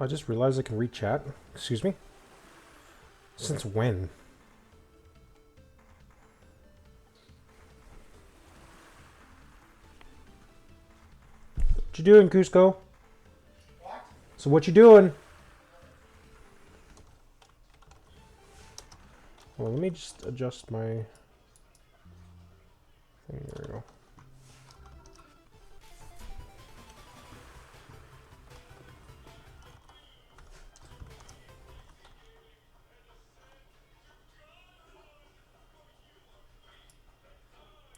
I just realized I can read chat. Excuse me? Since when? What you doing, Cusco? What? So what you doing? Well, let me just adjust my thing. There we go.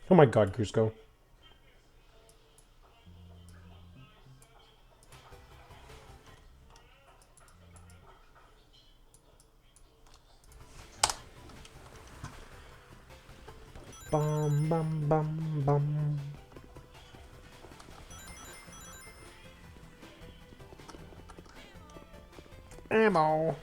Oh my god, Cusco. Bum bum bum bum. Ammo.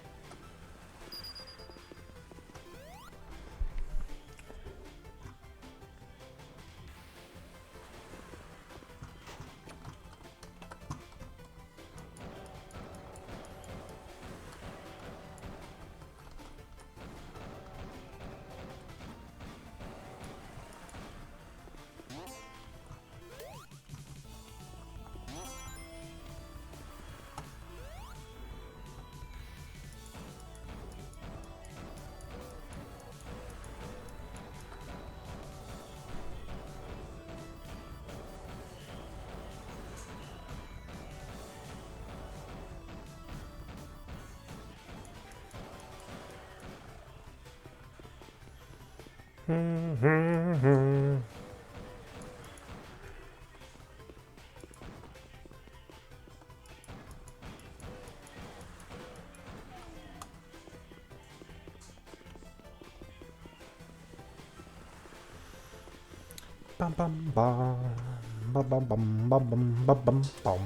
Bum bum bum bum bum bum bum bum bum bum bum.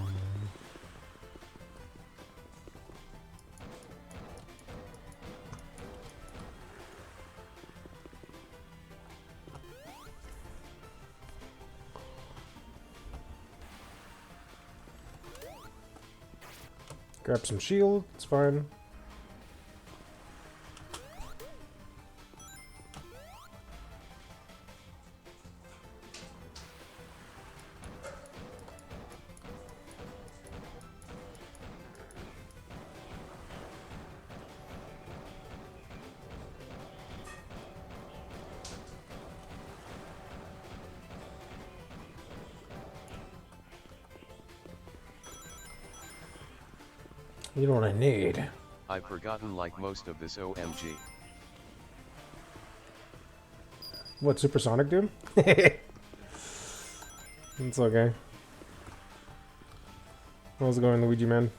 Grab some shield, it's fine. You know what I need? I've forgotten like most of this OMG. What, supersonic Doom? It's okay. How's it going, Luigi man?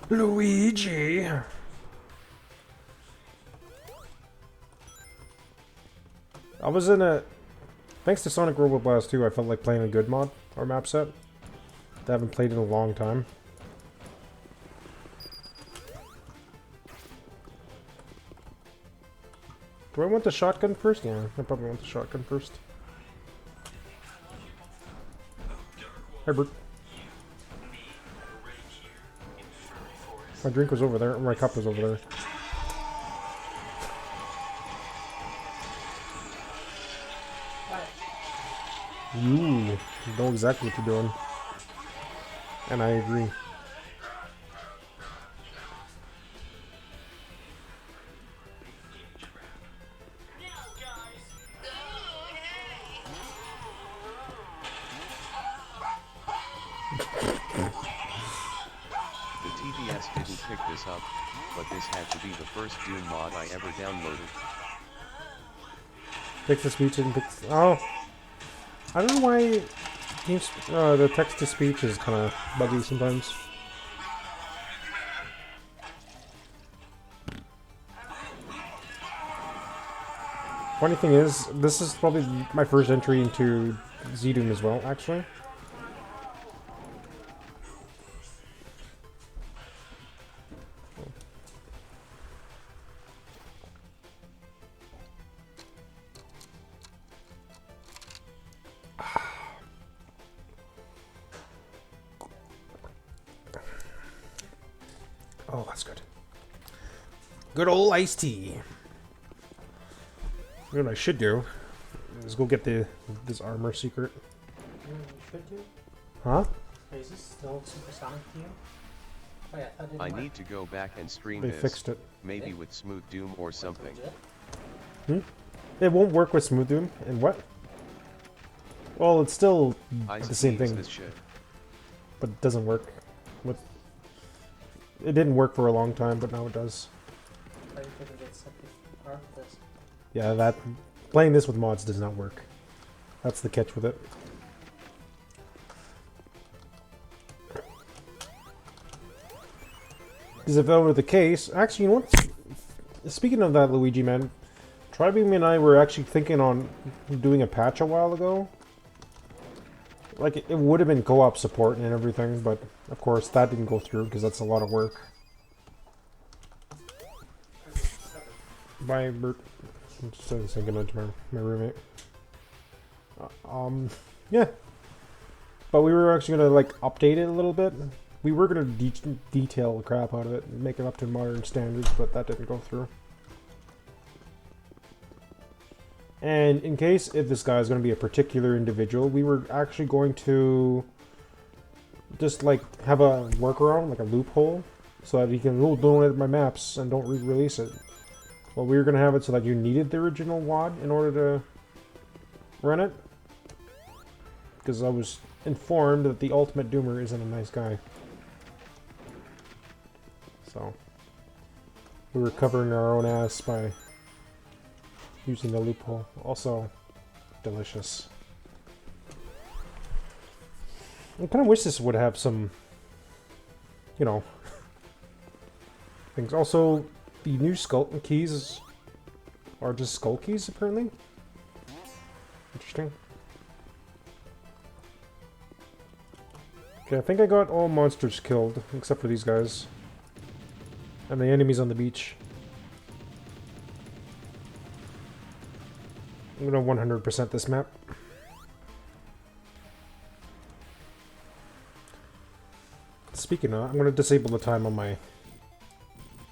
Luigi! I was in a... Thanks to Sonic Robo Blast 2, I felt like playing a good mod, or map set. I haven't played in a long time. Do I want the shotgun first? Yeah, I probably want the shotgun first. Hi, Bert. My drink was over there, my cup was over there. You know exactly what you're doing. And I agree. The TDS didn't pick this up, but this had to be the first Dewm mod I ever downloaded. Fix the speech and fix. Oh, I don't know why the text to speech is kind of buggy sometimes. Funny thing is, this is probably my first entry into GZdoom as well, actually. Oh, that's good. Good old iced tea. What I should do is go get this armor secret. You should do? Huh? Is this still supersonic to you? Oh yeah, that didn't I work. need to go back and stream They this, fixed it. maybe with Smooth Dewm or something. Legit? It won't work with Smooth Doom. And what? Well, it's still Isaac the same needs thing, this shit. but it doesn't work. With it didn't work for a long time, but now it does. How you couldn't get something part of this? Yeah, that playing this with mods does not work. That's the catch with it. Because if that were the case, actually, you know what? Speaking of that, Luigi, man, Tribeam and I were actually thinking on doing a patch a while ago. Like, it would have been co-op support and everything, but of course that didn't go through because that's a lot of work. Bye, Bert. I'm just saying goodnight to my roommate. Yeah. But we were actually gonna, like, update it a little bit. We were gonna detail the crap out of it and make it up to modern standards, but that didn't go through. And in case if this guy is going to be a particular individual, we were actually going to just like have a workaround, like a loophole, so that he can don't edit my maps and don't re-release it. Well, we were going to have it so that you needed the original WAD in order to run it, because I was informed that the ultimate doomer isn't a nice guy. So we were covering our own ass by using the loophole. Also, delicious. I kind of wish this would have some, you know, things. Also, the new skull keys are just skull keys, apparently. Interesting. Okay, I think I got all monsters killed, except for these guys. And the enemies on the beach. I'm gonna 100% this map. Speaking of, I'm gonna disable the time on my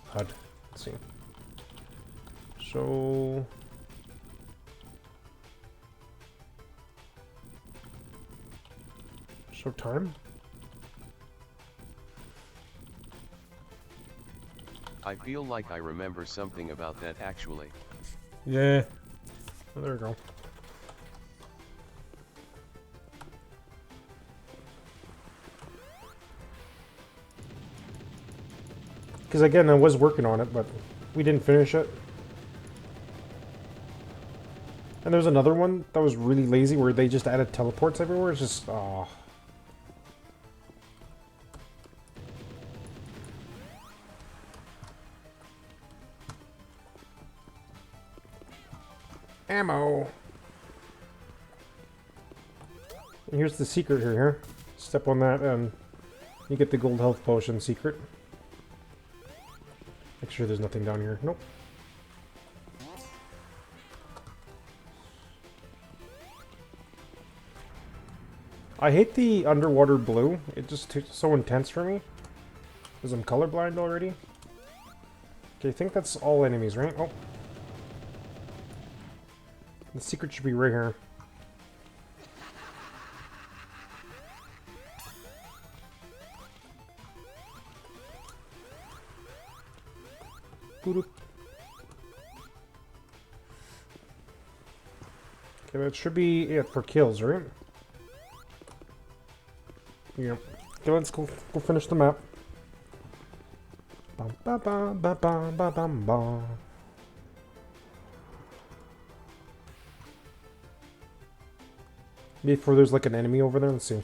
HUD. Let's see. So... show time? I feel like I remember something about that actually. Yeah. Oh, there we go. Because again, I was working on it, but we didn't finish it. And there's another one that was really lazy where they just added teleports everywhere. It's just, oh. Ammo. And here's the secret here. Step on that and you get the gold health potion secret. Make sure there's nothing down here. Nope. I hate the underwater blue. It just it's so intense for me. Because I'm colorblind already. Okay, I think that's all enemies, right? Oh. The secret should be right here. Okay, that should be it for kills, right? Yep. Okay, let's go finish the map. Bum, ba, ba, ba, ba, ba, bum, ba. Before there's like an enemy over there, let's see.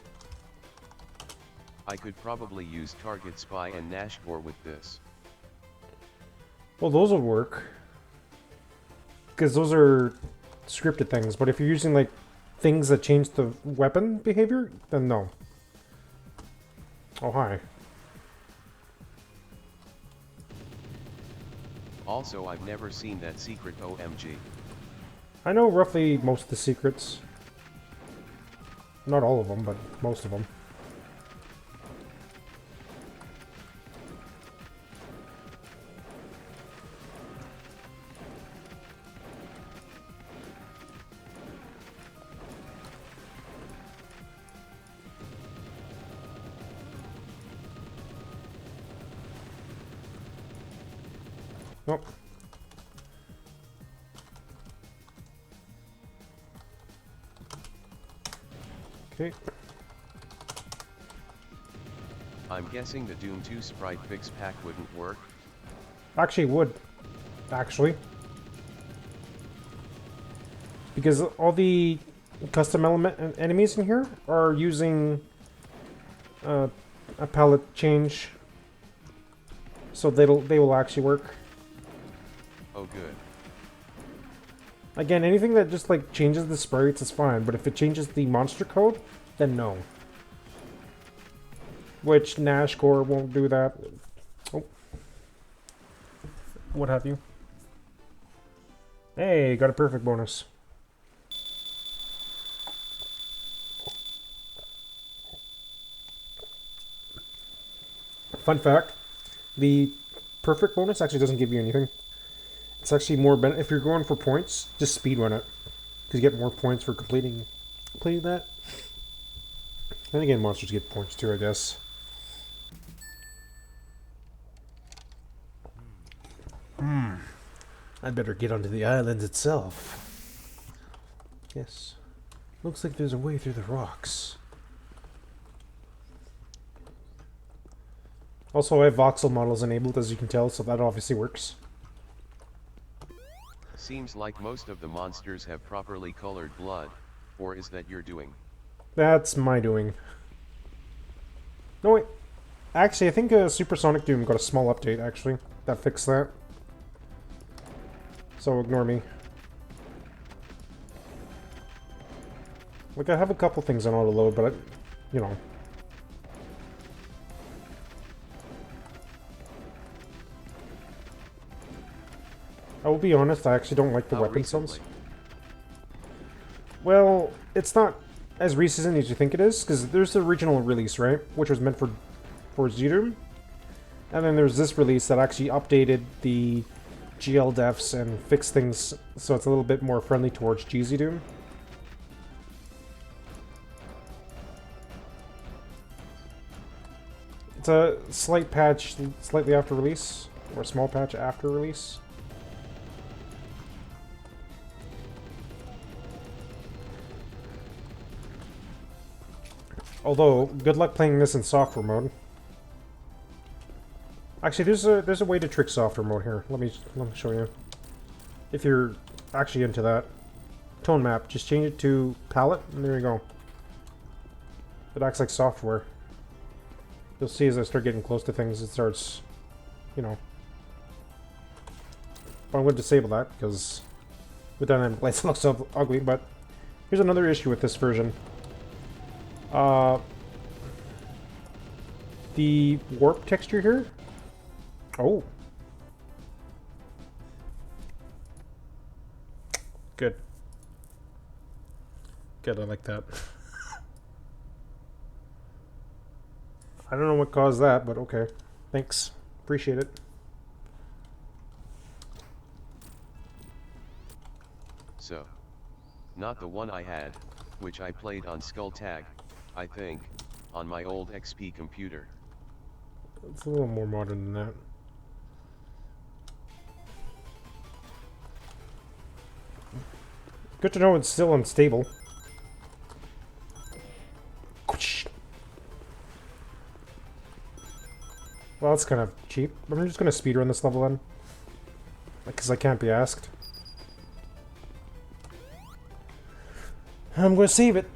I could probably use target spy and Nashcore with this. Well, those will work. Because those are scripted things, but if you're using like things that change the weapon behavior, then no. Oh, hi. Also, I've never seen that secret OMG. I know roughly most of the secrets. Not all of them, but most of them. Nope. Okay. I'm guessing the Doom 2 sprite fix pack wouldn't work. Actually, it would. Actually. Because all the custom element enemies in here are using a palette change. So they will actually work. Oh good. Again, anything that just like changes the sprites is fine, but if it changes the monster code, then no. Which Nashcore won't do that. Oh. What have you? Hey, got a perfect bonus. Fun fact, the perfect bonus actually doesn't give you anything. It's actually more if you're going for points, just speedrun it. Because you get more points for completing that. And again, monsters get points too, I guess. I'd better get onto the island itself. Yes. Looks like there's a way through the rocks. Also, I have voxel models enabled, as you can tell, so that obviously works. Seems like most of the monsters have properly colored blood, or is that your doing? That's my doing. No, wait. Actually, I think Supersonic Doom got a small update, actually, that fixed that. So ignore me. Like, I have a couple things on auto load, but you know. I will be honest, I actually don't like the weapon sounds. Well, it's not as recent as you think it is, because there's the original release, right? Which was meant for GZdoom. And then there's this release that actually updated the GL defs and fixed things so it's a little bit more friendly towards GZdoom. It's a slight patch slightly after release, or a small patch after release. Although, good luck playing this in software mode. Actually, there's a way to trick software mode here. Let me show you. If you're actually into that. Tone map, just change it to palette, and there you go. It acts like software. You'll see as I start getting close to things, it starts, you know. But I'm going to disable that, because with dynamic lights it looks so ugly, but here's another issue with this version. The warp texture here. Oh. Good. Good, I like that. I don't know what caused that, but okay. Thanks. Appreciate it. So, not the one I had, which I played on Skull Tag, I think, on my old XP computer. It's a little more modern than that. Good to know it's still unstable. Well, that's kind of cheap. I'm just gonna speedrun this level then. Because I can't be asked. I'm gonna save it.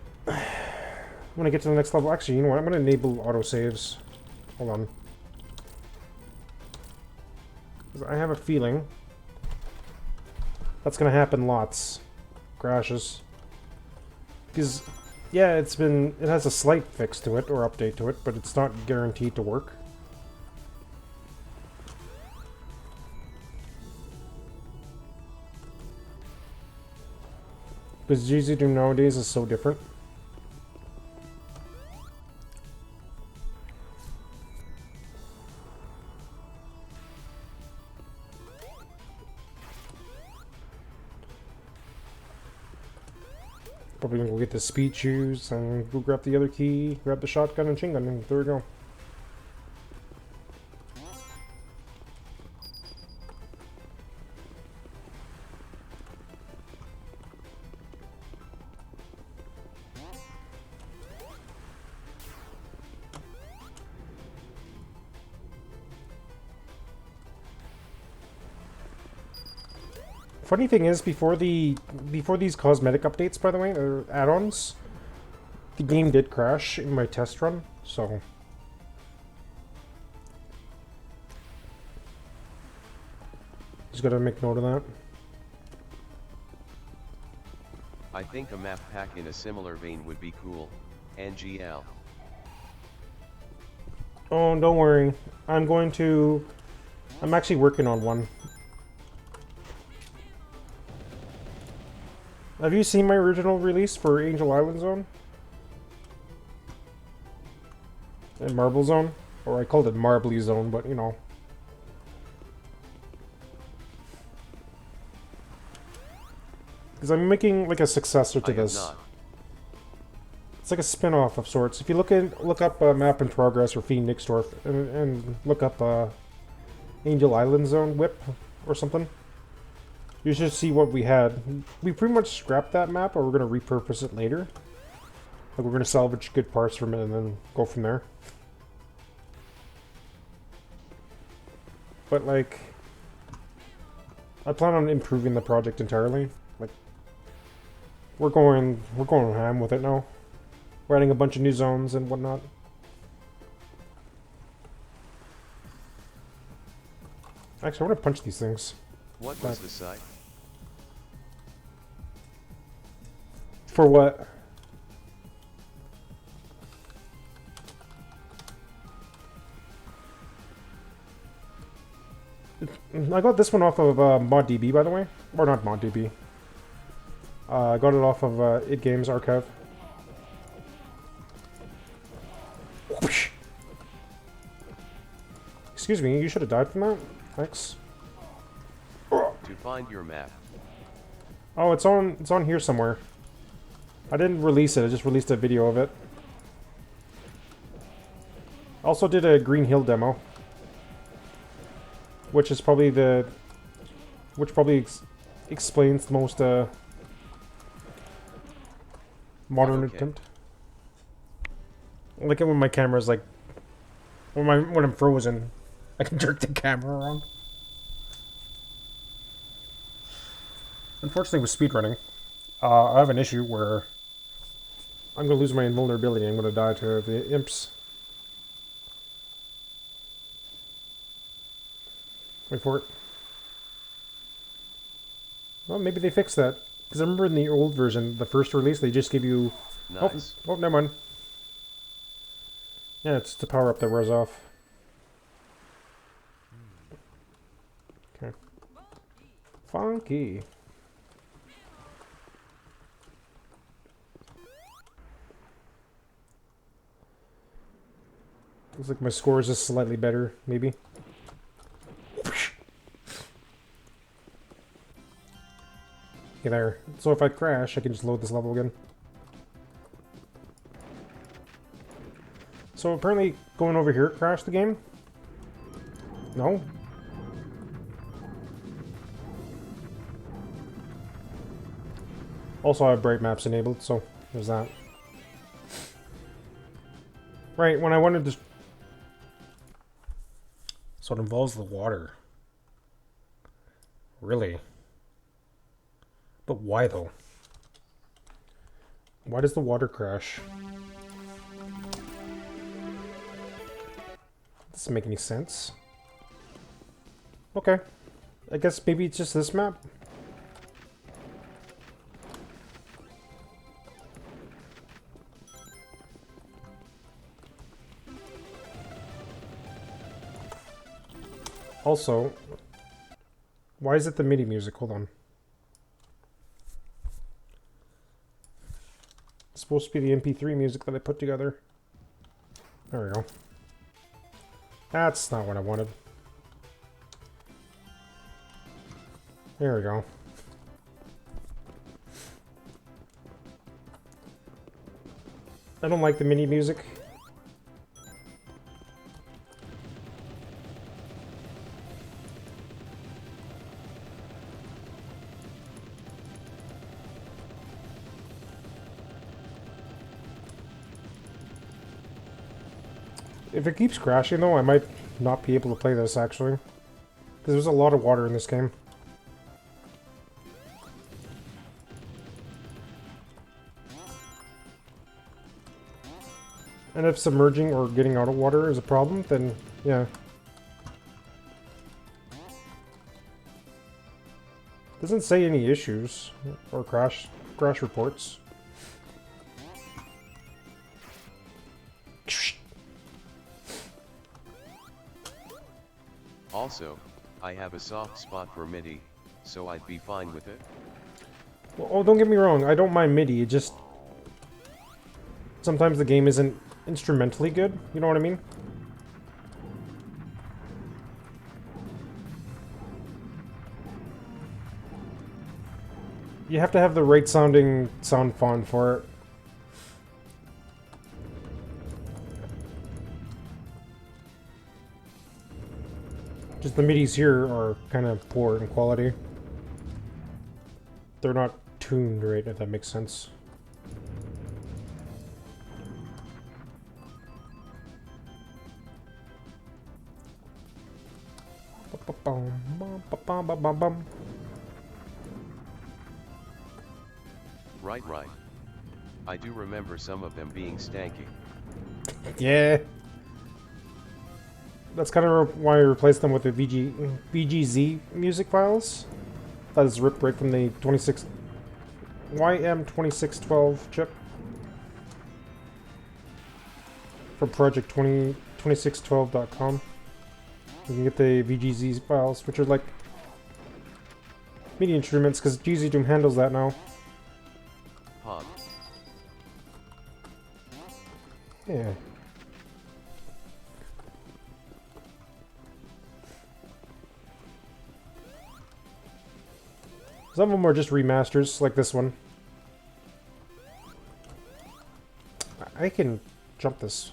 When I get to the next level. Actually, you know what? I'm gonna enable autosaves. Hold on. 'Cause I have a feeling that's gonna happen lots. Crashes. Because, yeah, it has a slight fix to it, or update to it, but it's not guaranteed to work. Because GZdoom nowadays is so different. Probably gonna go get the speed shoes and go grab the other key, grab the shotgun and chain gun, and there we go. Funny thing is, before these cosmetic updates, by the way, or add-ons, the game did crash in my test run, so just gotta make note of that. I think a map pack in a similar vein would be cool. NGL. Oh, don't worry. I'm actually working on one. Have you seen my original release for Angel Island Zone? And Marble Zone? Or I called it Marbly Zone, but you know. Because I'm making like a successor to this. Not. It's like a spin-off of sorts. If you look up Map in Progress or Fiend Nixdorf and look up Angel Island Zone whip or something, you should see what we had. We pretty much scrapped that map, or we're going to repurpose it later. Like, we're going to salvage good parts from it and then go from there. But, like, I plan on improving the project entirely. Like, we're going ham with it now. We're adding a bunch of new zones and whatnot. Actually, I want to punch these things. What was the site? For what? I got this one off of ModDB, by the way. Or not ModDB. I got it off of id Games Archive. Excuse me, you should have died from that. Thanks. To find your map. Oh, it's on here somewhere. I didn't release it, I just released a video of it. Also did a Green Hill demo. Which is probably explains the most modern attempt. I like it when my camera's like when I'm frozen. I can jerk the camera around. Unfortunately with speedrunning, I have an issue where I'm gonna lose my invulnerability. I'm gonna die to the imps. Wait for it. Well, maybe they fixed that. Because I remember in the old version, the first release, they just give you... Nice. Oh, never mind. Yeah, it's the power-up that wears off. Okay. Funky. Looks like my score is just slightly better, maybe. Okay, there. So if I crash, I can just load this level again. So apparently going over here crashed the game? No? Also, I have bright maps enabled, so there's that. Right, when I wanted to... So it involves the water. Really? But why, though? Why does the water crash? Doesn't make any sense. Okay. I guess maybe it's just this map? Also, why is it the MIDI music? Hold on. It's supposed to be the MP3 music that I put together. There we go. That's not what I wanted. There we go. I don't like the MIDI music. If it keeps crashing though, I might not be able to play this actually. Because there's a lot of water in this game. And if submerging or getting out of water is a problem, then yeah. Doesn't say any issues or crash reports. Also, I have a soft spot for MIDI, so I'd be fine with it. Well, oh, don't get me wrong, I don't mind MIDI, it just... Sometimes the game isn't instrumentally good, you know what I mean? You have to have the right sounding sound font for it. Just the MIDIs here are kind of poor in quality. They're not tuned right, if that makes sense. Right. I do remember some of them being stanky. Yeah. That's kind of why I replaced them with the VGZ music files. That is ripped right from the YM2612 chip. From project2612.com. You can get the VGZ files, which are like MIDI instruments, because GZdoom handles that now. Pog. Yeah. Some of them are just remasters, like this one. I can jump this.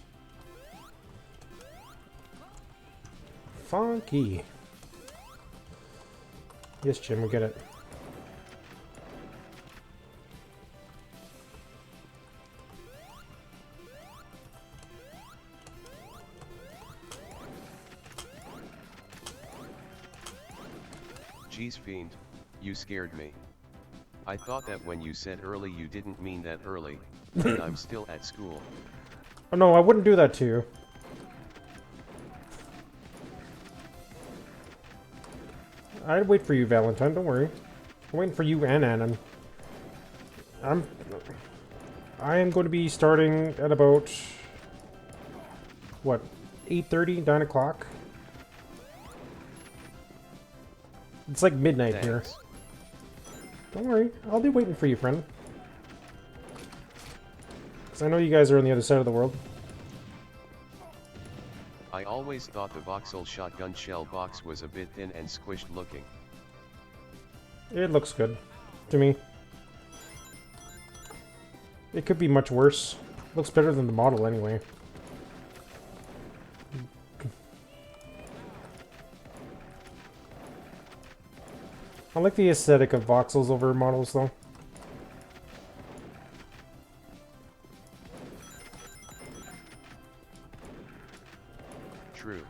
Funky. Yes, Jim, we get it. Jeez, fiend, you scared me. I thought that when you said early you didn't mean that early, and I'm still at school. Oh no, I wouldn't do that to you. I'd wait for you, Valentine, don't worry. I'm waiting for you and Annan. I am going to be starting at about... what? 8:30? 9 o'clock? It's like midnight here. Thanks. Don't worry, I'll be waiting for you, friend. Because I know you guys are on the other side of the world. I always thought the voxel shotgun shell box was a bit thin and squished looking. It looks good. To me. It could be much worse. Looks better than the model anyway. I like the aesthetic of voxels over models though. true.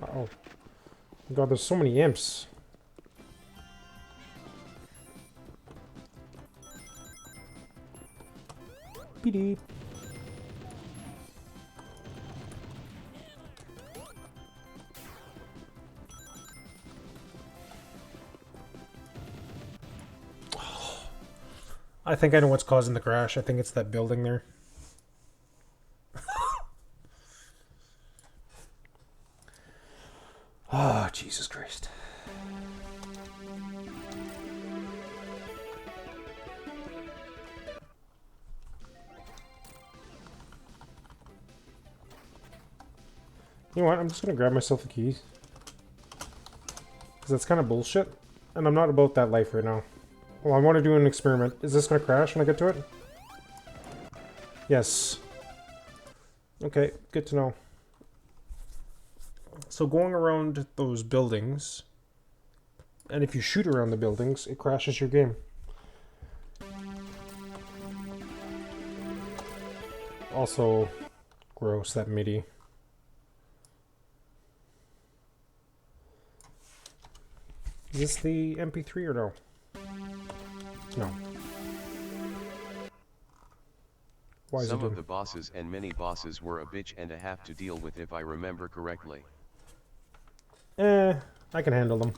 Uh-oh. God, there's so many imps. Beep. I think I know what's causing the crash. I think it's that building there. Ah, Jesus Christ. You know what? I'm just gonna grab myself a key. Because that's kind of bullshit. And I'm not about that life right now. Well, I want to do an experiment. Is this gonna crash when I get to it? Yes. Okay, good to know. So going around those buildings, and if you shoot around the buildings, it crashes your game. Also, gross, that MIDI. Is this the MP3 or no? No. Why is Some it of doing? the bosses and mini bosses were a bitch and a half to deal with if I remember correctly. I can handle them.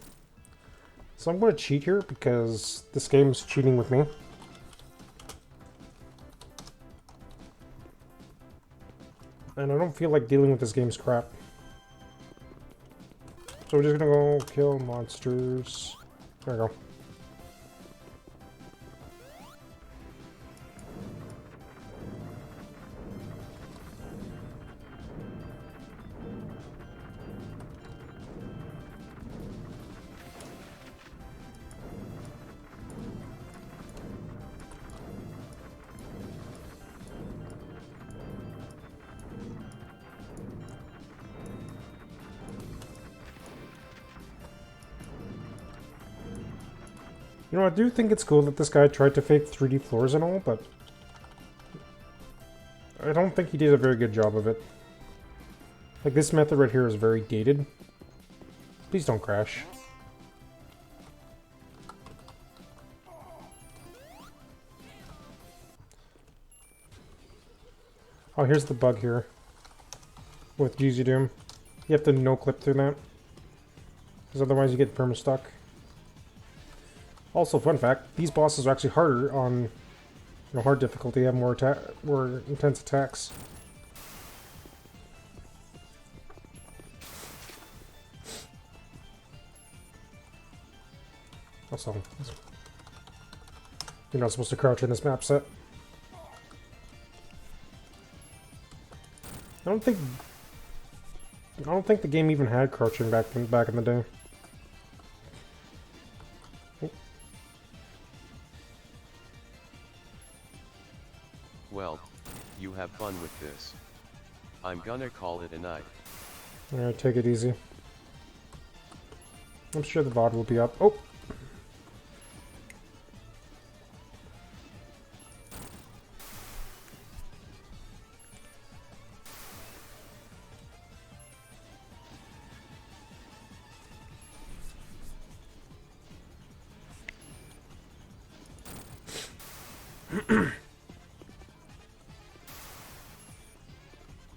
So I'm going to cheat here because this game's cheating with me. And I don't feel like dealing with this game's crap. So we're just going to go kill monsters. There we go. You know, I do think it's cool that this guy tried to fake 3D floors and all, but I don't think he did a very good job of it. Like, this method right here is very dated. Please don't crash. Oh, here's the bug here. With GZdoom. You have to no-clip through that. Because otherwise you get perma-stuck. Also, fun fact, these bosses are actually harder on hard difficulty, have more intense attacks. Also, you're not supposed to crouch in this map set. I don't think the game even had crouching back in the day. Well, you have fun with this. I'm gonna call it a night. Alright, take it easy. I'm sure the VOD will be up. Oh!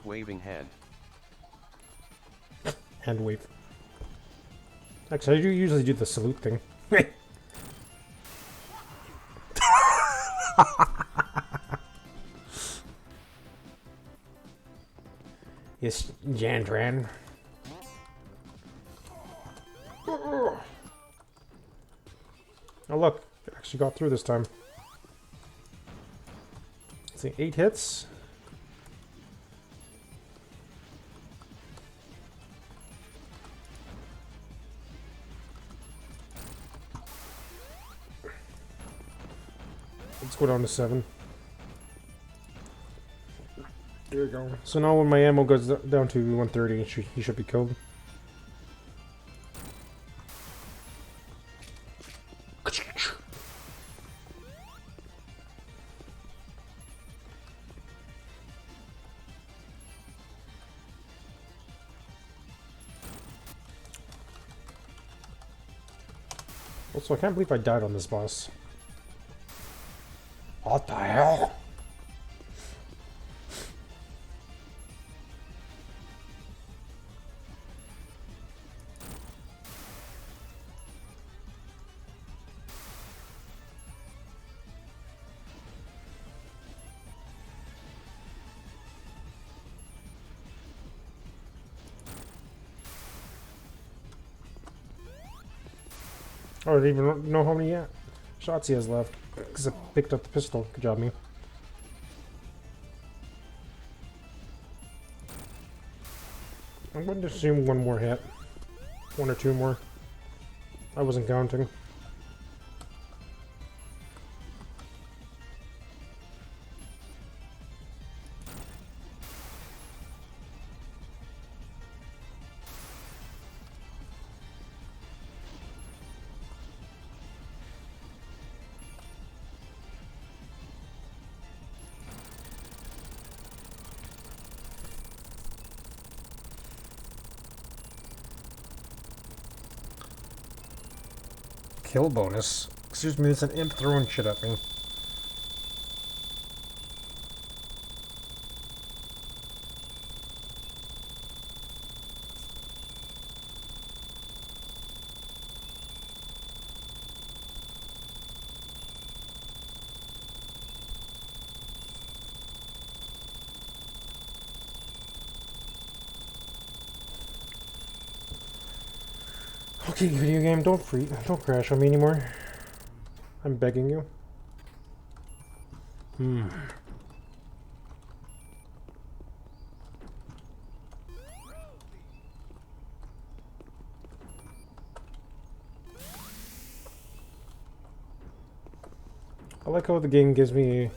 Waving hand. Hand wave. Actually, I do usually do the salute thing. Yes, Jandran. Oh look, I actually got through this time. Let's see, 8 hits. Let's go down to 7. There we go. So now when my ammo goes down to 130, he should be killed. Also, I can't believe I died on this boss. What the hell? Oh, I didn't even know how many shots he has left. Because I picked up the pistol. Good job, me. I'm going to assume one more hit. One or two more. I wasn't counting. Kill bonus. Excuse me, there's an imp throwing shit at me. Okay, video game, don't crash on me anymore. I'm begging you. I like how the game gives me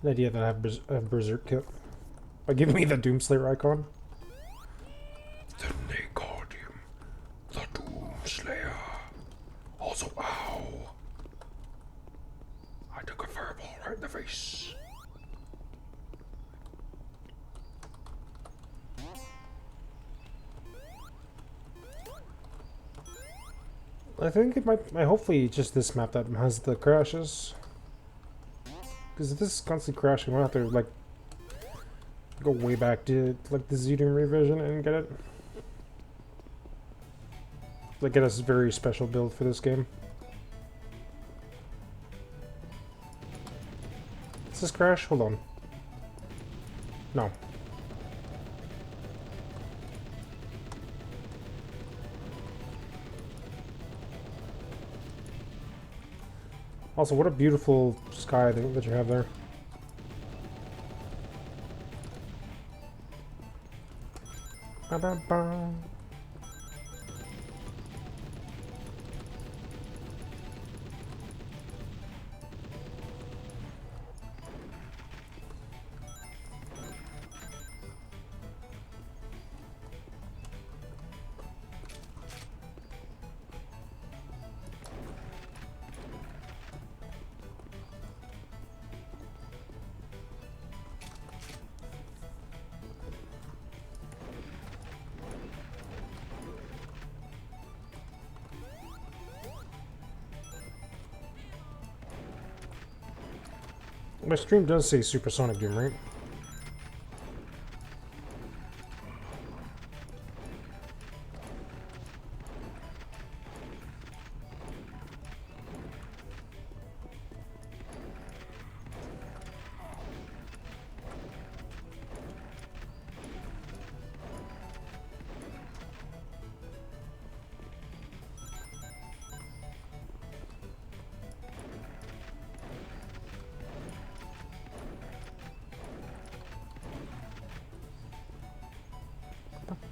an idea that I have Berserk kit by giving me the Doomslayer icon. Then they called him the Doomslayer. Also, ow! I took a fireball right in the face. I think it might. Hopefully, just this map that has the crashes. Because if this is constantly crashing, we'll have to like go way back to like the GZdoom revision and get it. Like get us a very special build for this game. Does this crash? Hold on. No. Also, what a beautiful sky that you have there. Ba -ba -ba. My stream does say Supersonic Doom, right?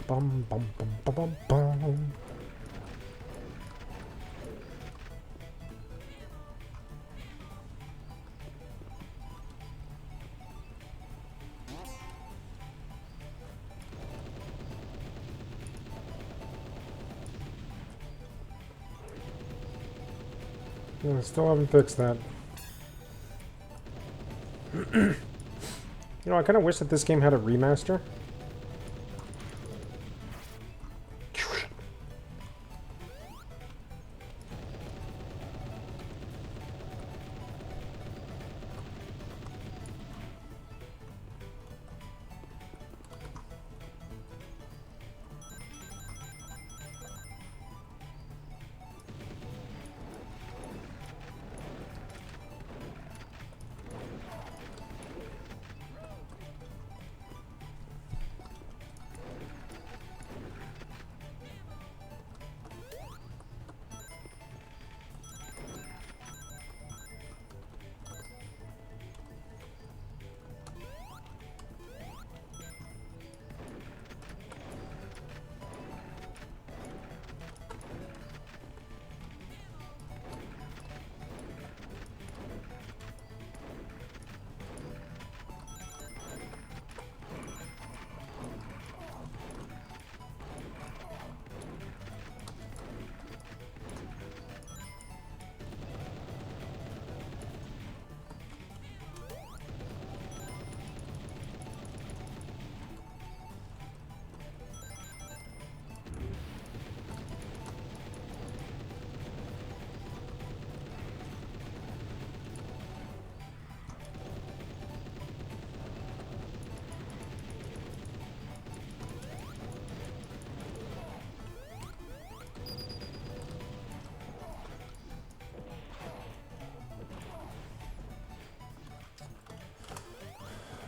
Bum bum bum bum bum bum. Yeah, I still haven't fixed that. You know, I kind of wish that this game had a remaster.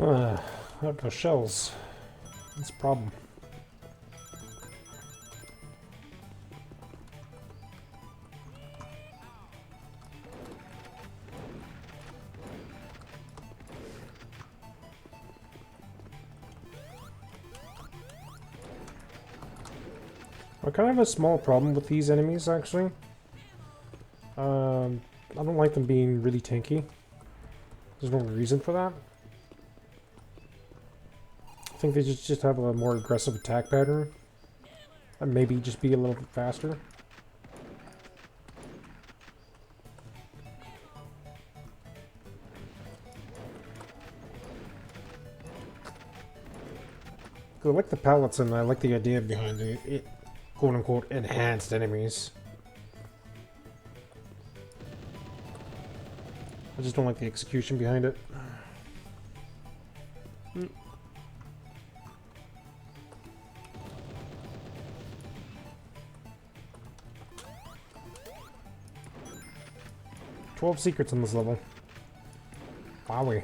Out of shells. That's a problem. I kind of have a small problem with these enemies, actually. I don't like them being really tanky. There's no reason for that. I think they just have a more aggressive attack pattern. And maybe just be a little bit faster. I like the pallets and I like the idea behind the quote-unquote enhanced enemies. I just don't like the execution behind it. 12 secrets in this level. Wowie.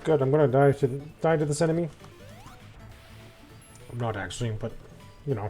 Good, I'm gonna die to this enemy. I'm not actually, but you know.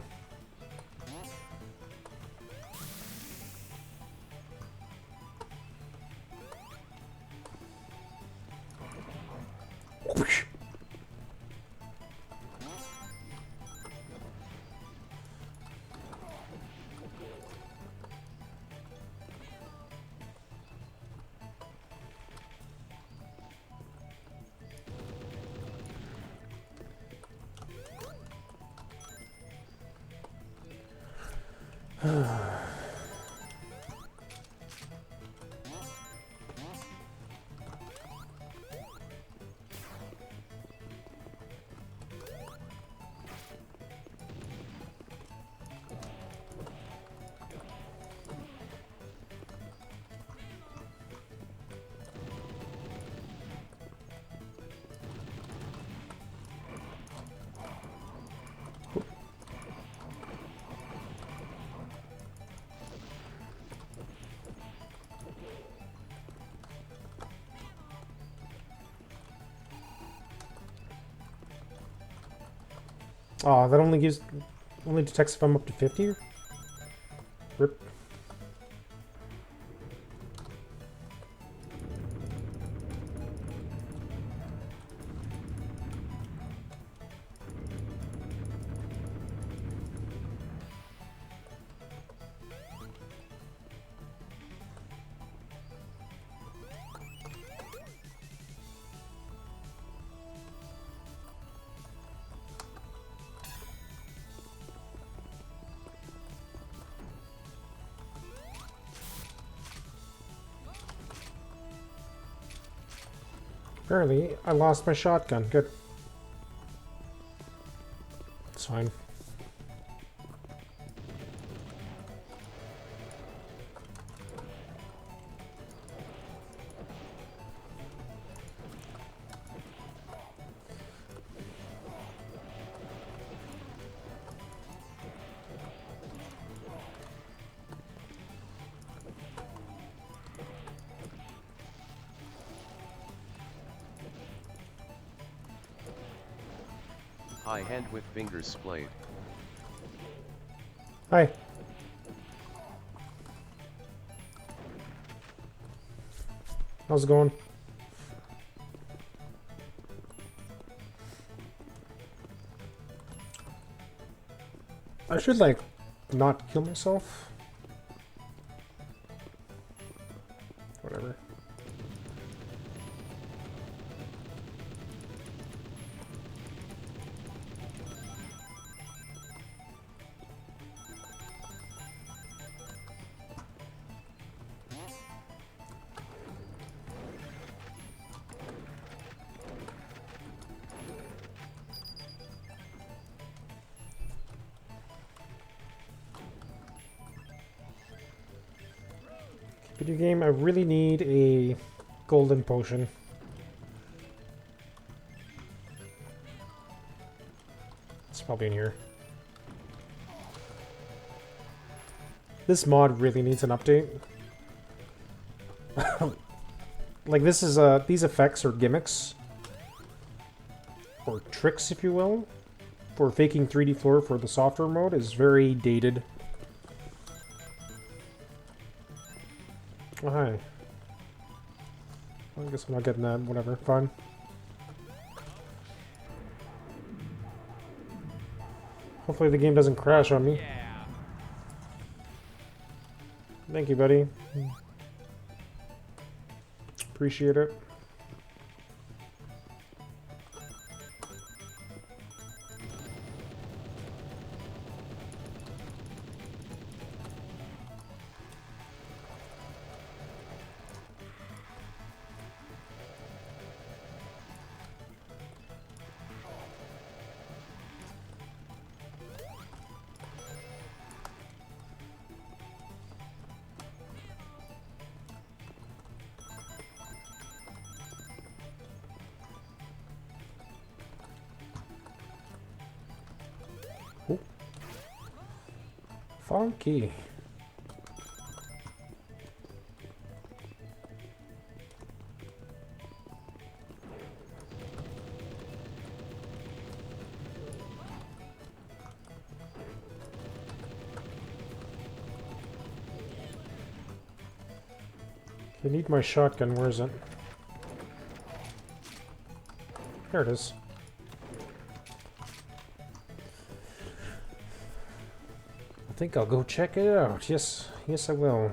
Oh, that only detects if I'm up to 50? Rip. Apparently, I lost my shotgun. Good. It's fine. High hand with fingers splayed. Hi. How's it going? I should, like, not kill myself. Whatever. Video game, I really need a golden potion. It's probably in here. This mod really needs an update. Like, this is, these effects or gimmicks, or tricks, if you will, for faking 3D floor for the software mode is very dated. Oh, hi. I guess I'm not getting that. Whatever. Fine. Hopefully the game doesn't crash on me. Thank you, buddy. Appreciate it. Oh. Funky. I need my shotgun. Where is it? There it is. I think I'll go check it out. Yes, yes I will.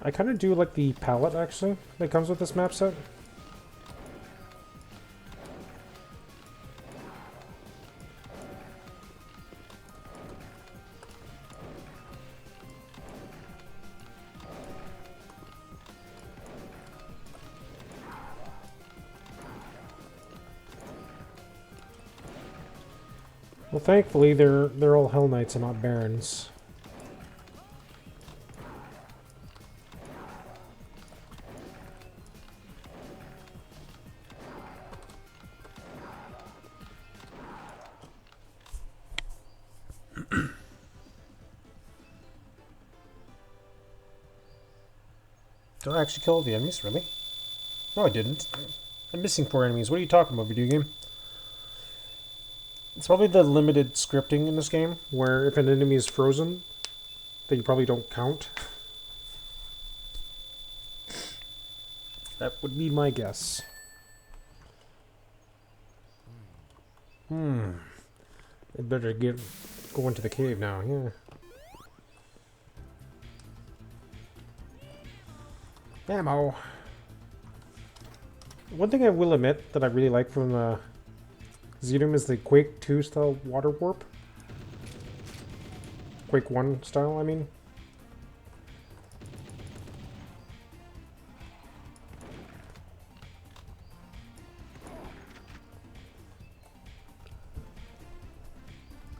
I kind of do like the palette, actually, that comes with this map set. Well, thankfully, they're all Hell Knights and not Barons. Did I actually kill all the enemies? Really? No, I didn't. I'm missing 4 enemies. What are you talking about, video game? It's probably the limited scripting in this game, where if an enemy is frozen, then you probably don't count. That would be my guess. I'd better go into the cave now, yeah. Ammo. One thing I will admit that I really like from GZdoom is the Quake 2 style water warp. Quake 1 style, I mean.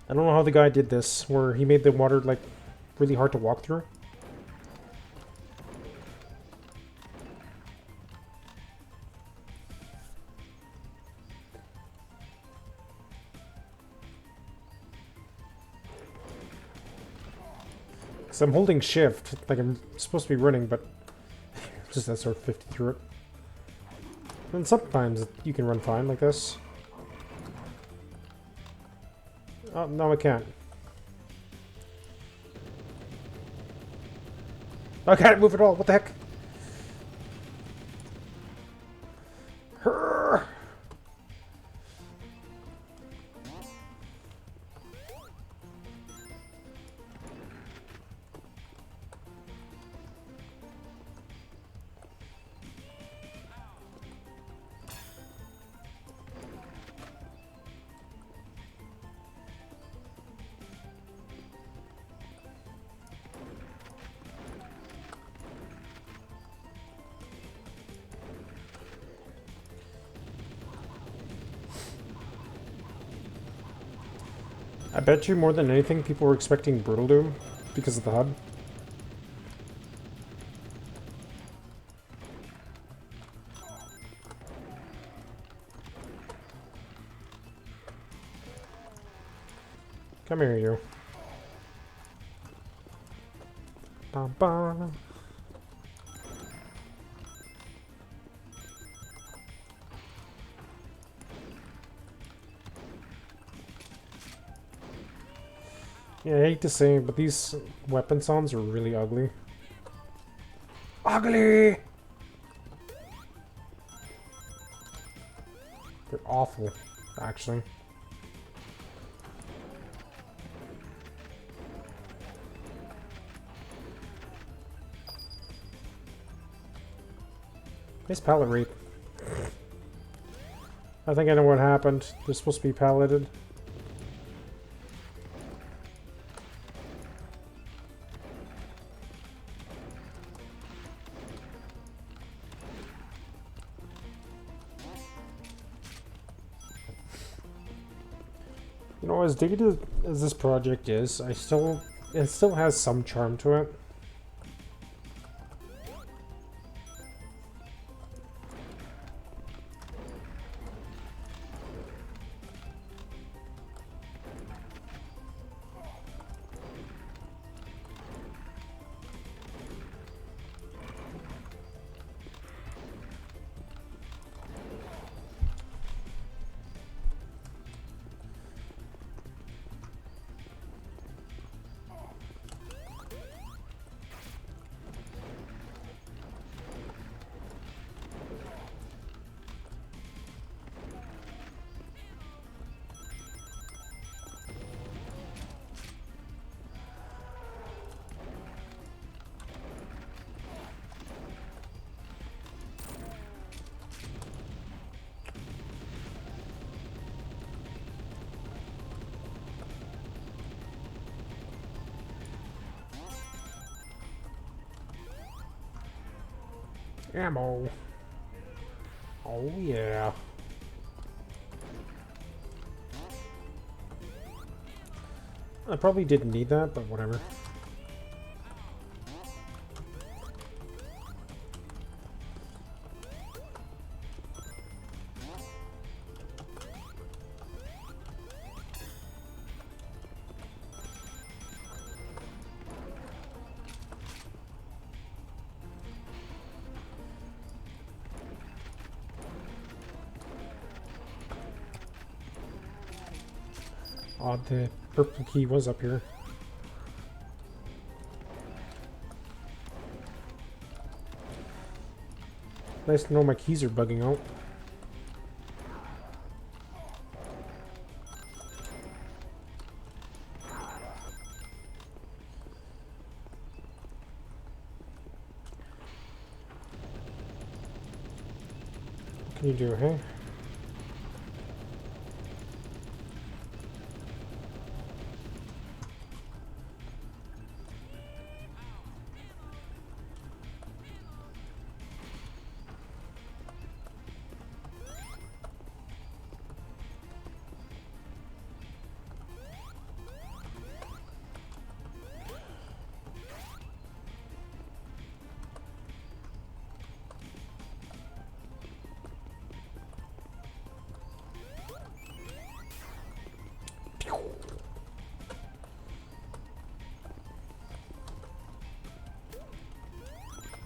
I don't know how the guy did this, where he made the water, like, really hard to walk through. Because I'm holding shift, like I'm supposed to be running, but just that sort of 50 through it. And sometimes you can run fine like this. Oh, no I can't. I can't move at all, what the heck? Hurr! I bet you more than anything people were expecting Brutal Doom because of the HUD. Come here, you. Bum, bum. Yeah, I hate to say it, but these weapon sounds are really ugly. Ugly! They're awful, actually. Nice pallet rate. I think I know what happened. They're supposed to be palleted. You know, as dated as this project is, it still has some charm to it. Ammo. Oh yeah. I probably didn't need that, but whatever. Oh, the purple key was up here. Nice to know my keys are bugging out. You do, hey?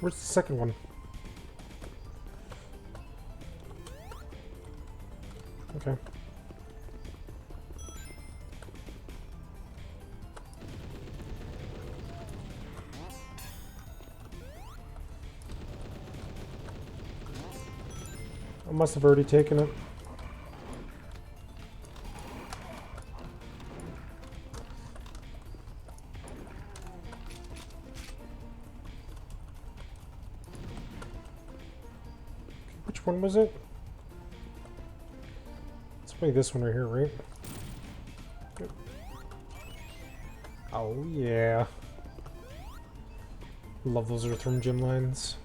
Where's the second one? Okay. I must have already taken it. Which one was it? It's probably this one right here, right? Yep. Oh yeah. Love those Earthworm gym lines.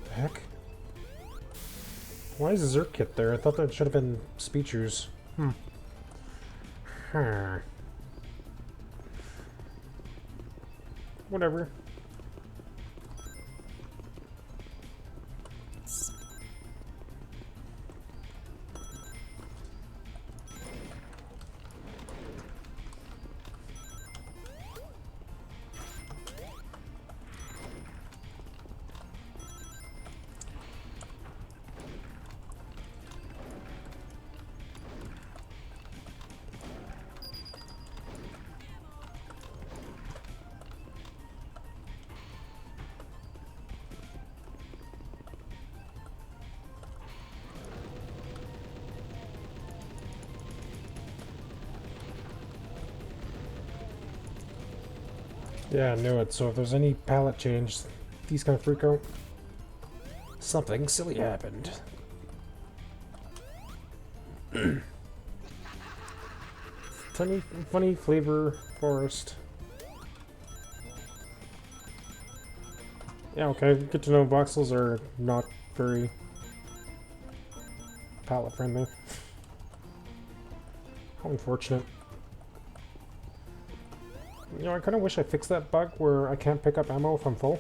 The heck? Why is Zerk Kit there? I thought that should have been Speechers. Huh. Whatever. Yeah, I knew it. So if there's any palette change, these kind of freak out. Something silly happened. Funny flavor forest. Yeah, okay. Good to know voxels are not very palette friendly. How unfortunate. You know, I kind of wish I fixed that bug where I can't pick up ammo if I'm full.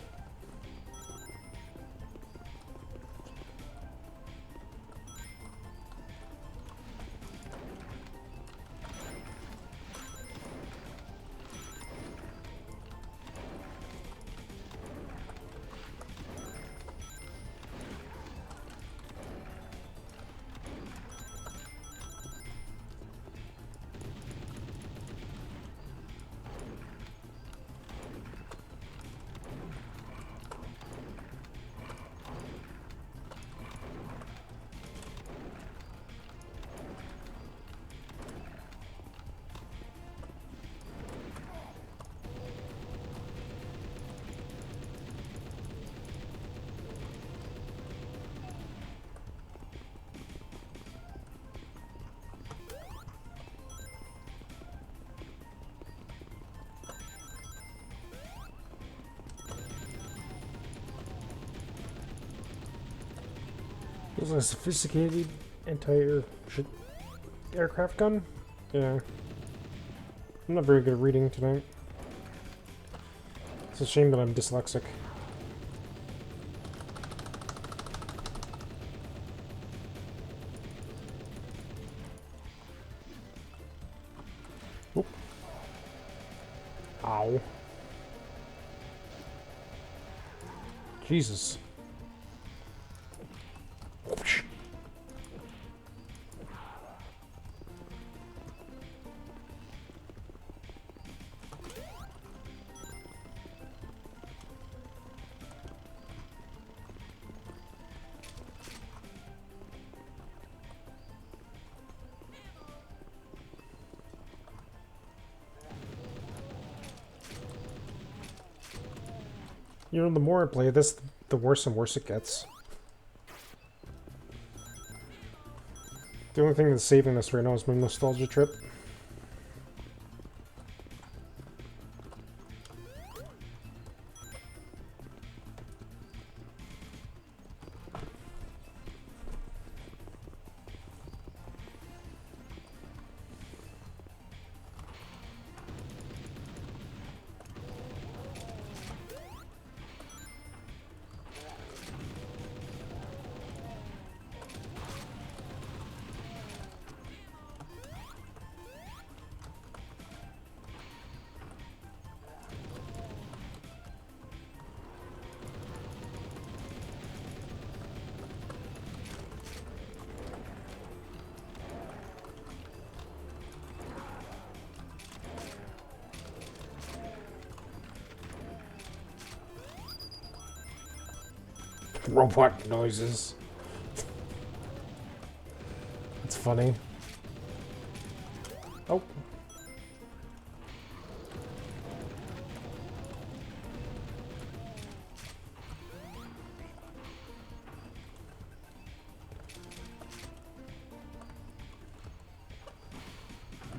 It was a sophisticated anti-aircraft gun? Yeah. I'm not very good at reading tonight. It's a shame that I'm dyslexic. Oop. Ow. Jesus. You know, the more I play this, the worse and worse it gets. The only thing that's saving this right now is my nostalgia trip. Robot noises. It's funny. Oh.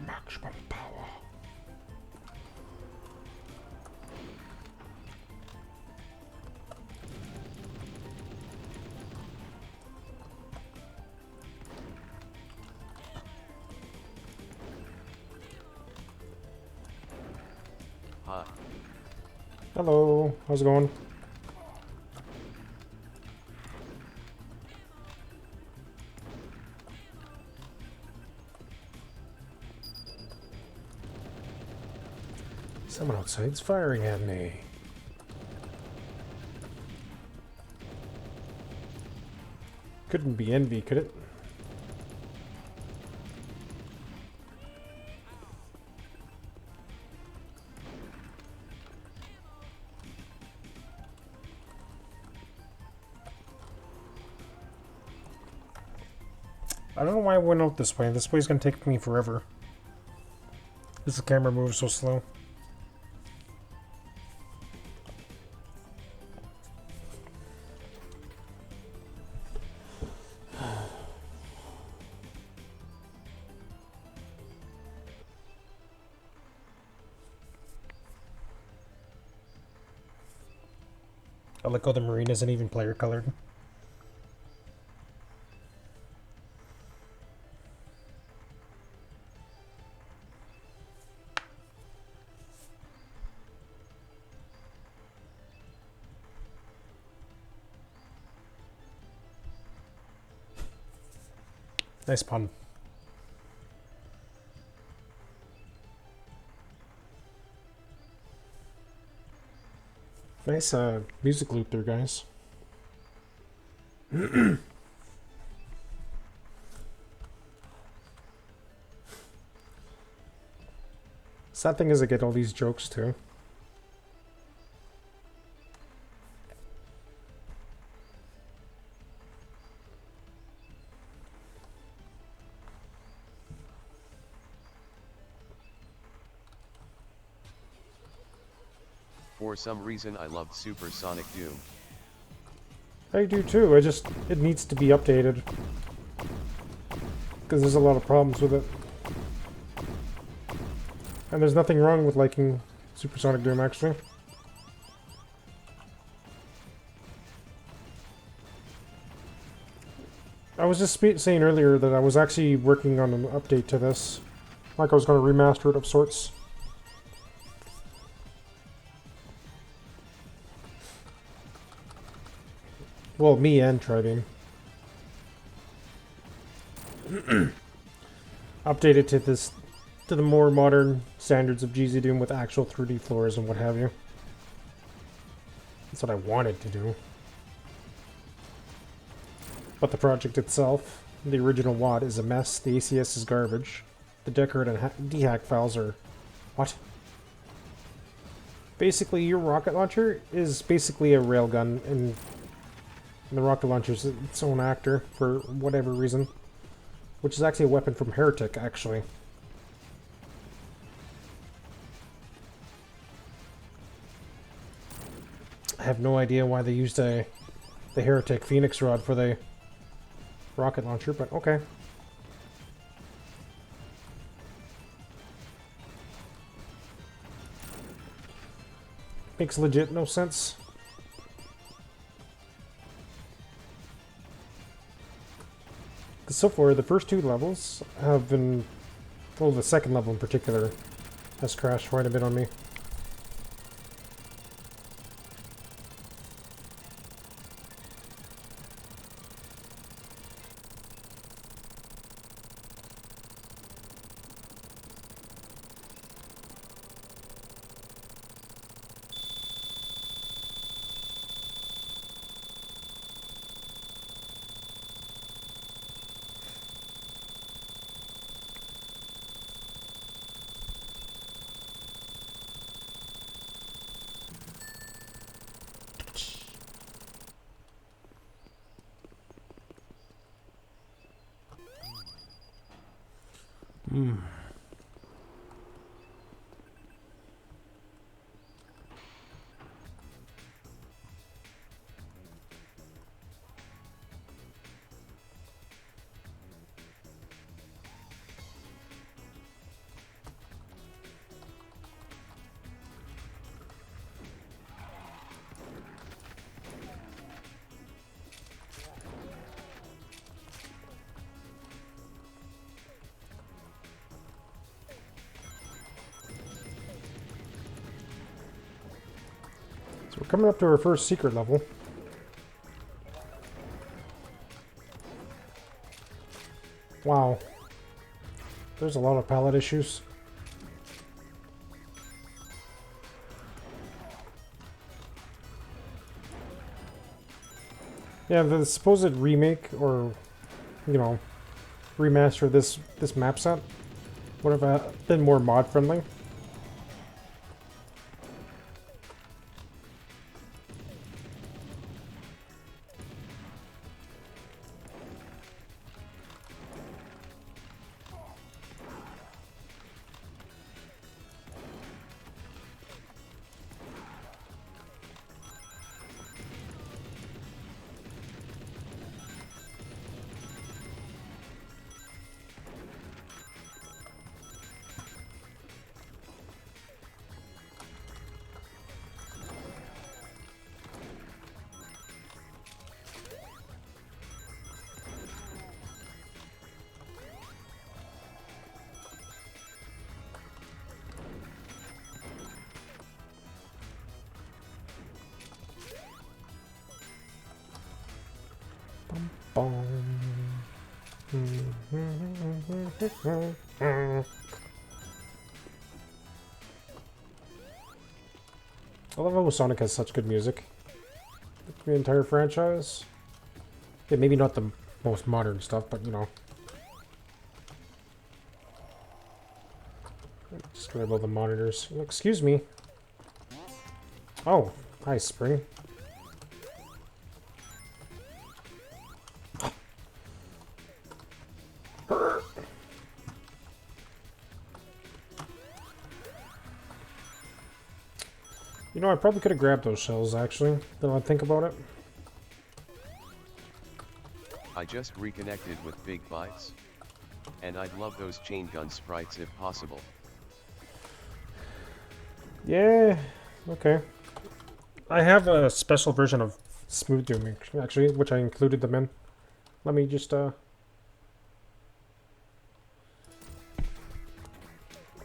Maximum power. Hi. Hello, how's it going? Someone outside's firing at me. Couldn't be envy, could it? I don't know why I went out this way. This way's gonna take me forever. This camera moves so slow. I like how the marine isn't even player colored. Nice pun. Nice music loop there, guys. Sad thing is I get all these jokes too. For some reason I loved Supersonic Doom. I do too, it needs to be updated. Because there's a lot of problems with it. And there's nothing wrong with liking Supersonic Doom, actually. I was just saying earlier that I was actually working on an update to this. Like I was going to remaster it of sorts. Well, me and Tribeam. Updated to the more modern standards of GZdoom with actual 3D floors and what have you. That's what I wanted to do. But the project itself, the original WAD, is a mess. The ACS is garbage. The decorate and dehack files are... What? Basically, your rocket launcher is basically a railgun, and the rocket launcher is its own actor for whatever reason. Which is actually a weapon from Heretic, actually. I have no idea why they used the Heretic Phoenix Rod for the rocket launcher, but okay. Makes legit no sense. Because so far, the first two levels have been... Well, the second level in particular has crashed quite a bit on me. So we're coming up to our first secret level. Wow. There's a lot of palette issues. Yeah, the supposed remake or, you know, remaster of this map set would have been more mod friendly. I love how Sonic has such good music. The entire franchise. Yeah, maybe not the most modern stuff, but you know. Just grab all the monitors. Excuse me. Oh, hi, Spring. You know, I probably could have grabbed those shells, actually, now I think about it. I just reconnected with Big Bites. And I'd love those chain gun sprites if possible. Yeah, okay. I have a special version of Smooth Doom, actually, which I included them in. Let me just, I'm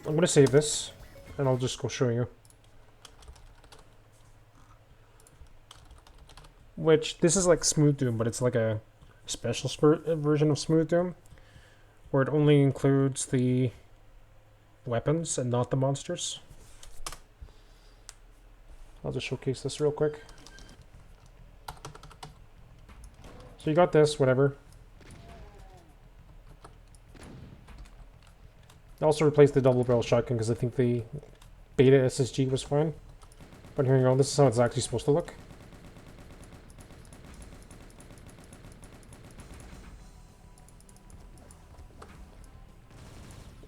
gonna save this, and I'll just go show you. Which, this is like Smooth Doom, but it's like a special version of Smooth Doom, where it only includes the weapons and not the monsters. I'll just showcase this real quick. So you got this, whatever. I also replaced the double barrel shotgun because I think the beta SSG was fine. But here you go, this is how it's actually supposed to look.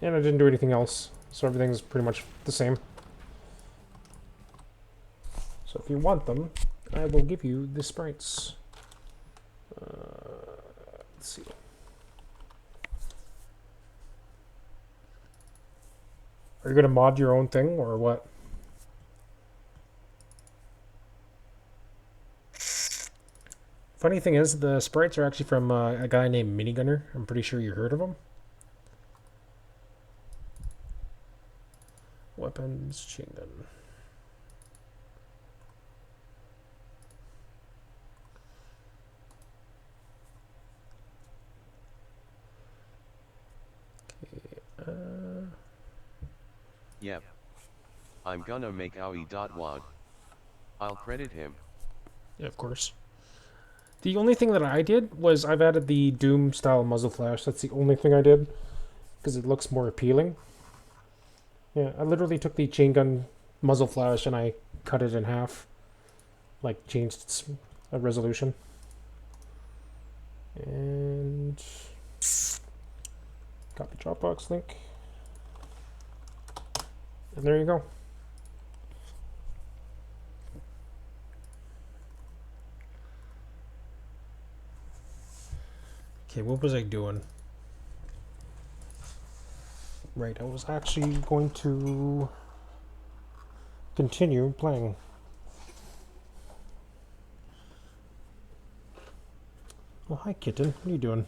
And I didn't do anything else, so everything's pretty much the same. So if you want them, I will give you the sprites. Let's see. Are you going to mod your own thing, or what? Funny thing is, the sprites are actually from a guy named Minigunner. I'm pretty sure you heard of him. Weapons, chain gun. Yep. I'm gonna make owie.wad. I'll credit him. Yeah, of course. The only thing that I did was I've added the Dewm style muzzle flash. That's the only thing I did, because it looks more appealing. Yeah, I literally took the chain gun muzzle flash and I cut it in half. Like, changed its resolution. And copy Dropbox link. And there you go. Okay, what was I doing? Right, I was actually going to continue playing. Oh, hi, kitten. What are you doing?